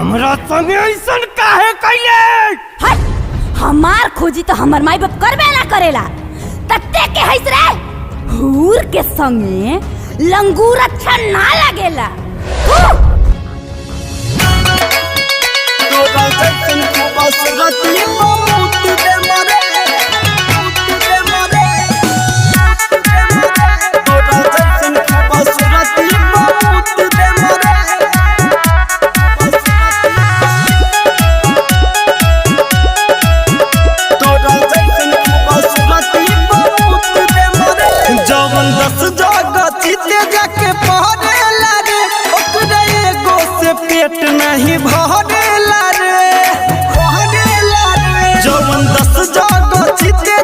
हमरा संगे ऐसन काहे कैले? हट, हमार खोजी तो हमर माई बाप करबे ना करेला। तत्ते के हइस रे, हूर के संगे लंगूर अच्छा ना लगेला। तो राजन को बस रति बहुत दे मरे